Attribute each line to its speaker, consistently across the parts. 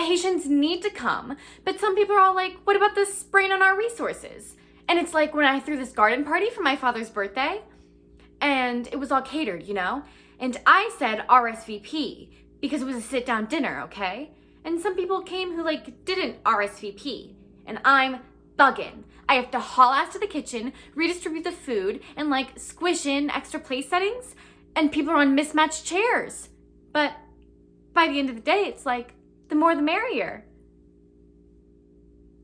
Speaker 1: Haitians need to come, but some people are all like, what about this sprain on our resources? And it's like when I threw this garden party for my father's birthday, and it was all catered, and I said RSVP because it was a sit-down dinner, okay? And some people came who didn't RSVP, and I'm bugging. I have to haul ass to the kitchen, redistribute the food, and squish in extra place settings, and people are on mismatched chairs. But by the end of the day, it's the more the merrier.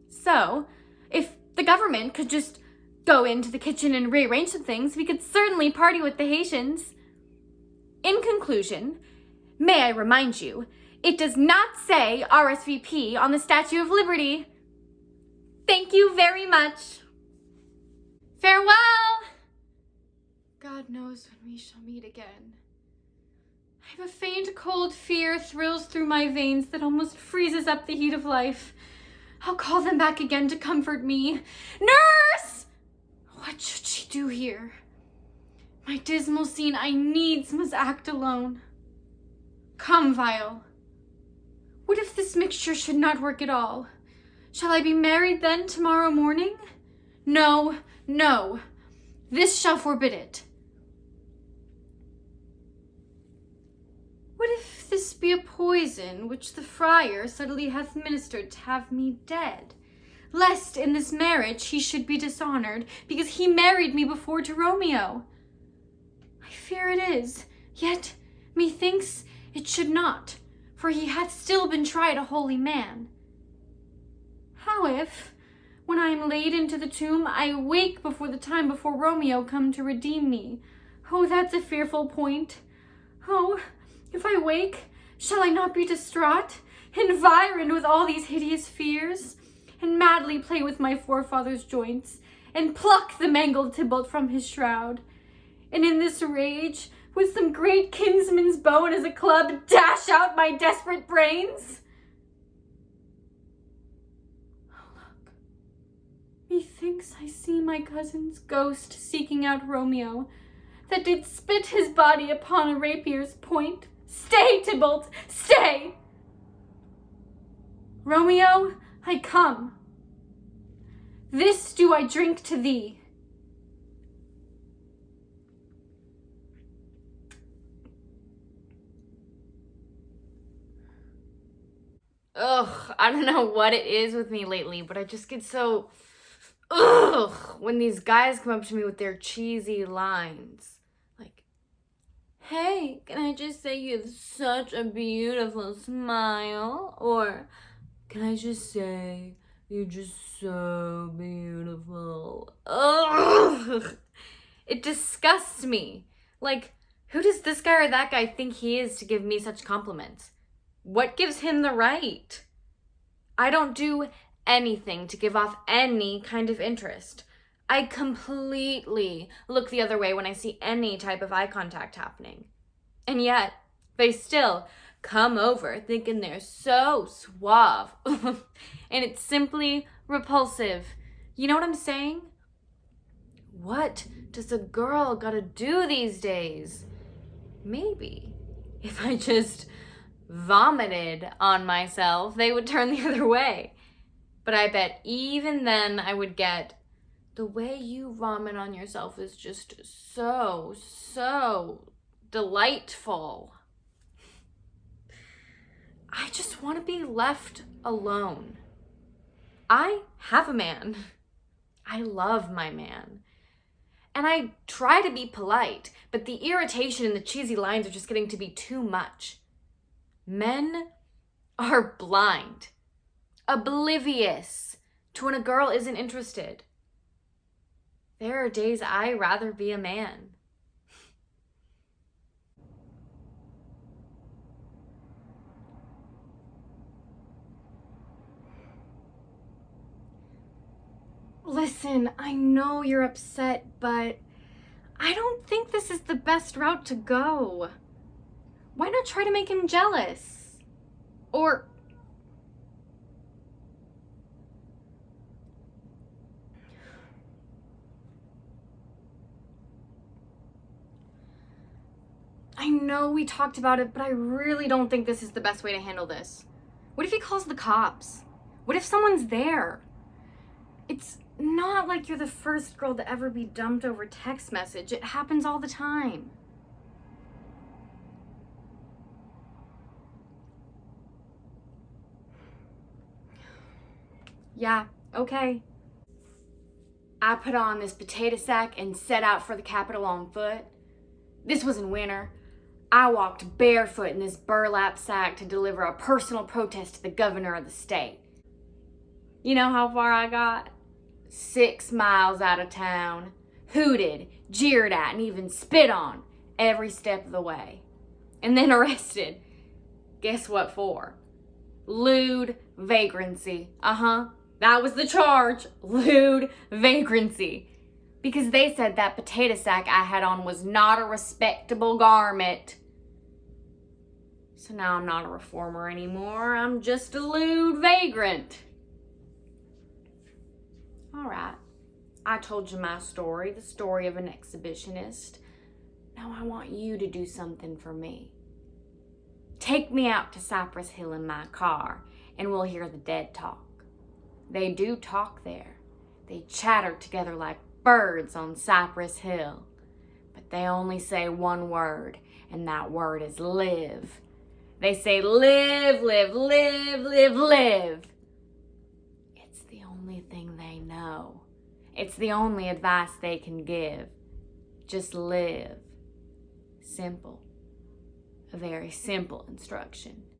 Speaker 1: So, if the government could just go into the kitchen and rearrange some things, we could certainly party with the Haitians. In conclusion, may I remind you, it does not say RSVP on the Statue of Liberty. Thank you very much. Farewell! God knows when we shall meet again. I have a faint cold fear thrills through my veins that almost freezes up the heat of life. I'll call them back again to comfort me. Nurse! What should she do here? My dismal scene I needs must act alone. Come, Vial. What if this mixture should not work at all? Shall I be married then tomorrow morning? No, no. This shall forbid it. What if this be a poison which the friar subtly hath ministered to have me dead, lest in this marriage he should be dishonored, because he married me before to Romeo? I fear it is, yet methinks it should not, for he hath still been tried a holy man. How if, when I am laid into the tomb, I wake before the time before Romeo come to redeem me? Oh, that's a fearful point. Oh, if I wake, shall I not be distraught, environed with all these hideous fears, and madly play with my forefather's joints, and pluck the mangled Tybalt from his shroud, and in this rage, with some great kinsman's bone as a club, dash out my desperate brains? Oh, look. Methinks I see my cousin's ghost seeking out Romeo, that did spit his body upon a rapier's point. Stay, Tybalt, stay! Romeo, I come. This do I drink to thee. Ugh, I don't know what it is with me lately, but I just get so when these guys come up to me with their cheesy lines. Hey, can I just say you have such a beautiful smile? Or can I just say you're just so beautiful? Ugh! It disgusts me. Who does this guy or that guy think he is to give me such compliments? What gives him the right? I don't do anything to give off any kind of interest. I completely look the other way when I see any type of eye contact happening. And yet, they still come over thinking they're so suave. And it's simply repulsive. You know what I'm saying? What does a girl gotta do these days? Maybe if I just vomited on myself, they would turn the other way. But I bet even then I would get, the way you vomit on yourself is just so delightful. I just want to be left alone. I have a man. I love my man. And I try to be polite, but the irritation and the cheesy lines are just getting to be too much. Men are blind, oblivious to when a girl isn't interested. There are days I'd rather be a man. Listen, I know you're upset, but I don't think this is the best route to go. Why not try to make him jealous? Or... I know we talked about it, but I really don't think this is the best way to handle this.
Speaker 2: What if he calls the cops? What if someone's there? It's not like you're the first girl to ever be dumped over text message. It happens all the time. Yeah, okay. I put on this potato sack and set out for the Capitol on foot. This was in winter. I walked barefoot in this burlap sack to deliver a personal protest to the governor of the state. You know how far I got? 6 miles out of town. Hooted, jeered at, and even spit on every step of the way. And then arrested. Guess what for? Lewd vagrancy. That was the charge. Lewd vagrancy. Because they said that potato sack I had on was not a respectable garment. So now I'm not a reformer anymore. I'm just a lewd vagrant. All right. I told you my story, the story of an exhibitionist. Now I want you to do something for me. Take me out to Cypress Hill in my car, and we'll hear the dead talk. They do talk there. They chatter together like birds on Cypress Hill. But they only say one word, and that word is live. They say live, live, live, live, live. It's the only thing they know. It's the only advice they can give. Just live. Simple. A very simple instruction.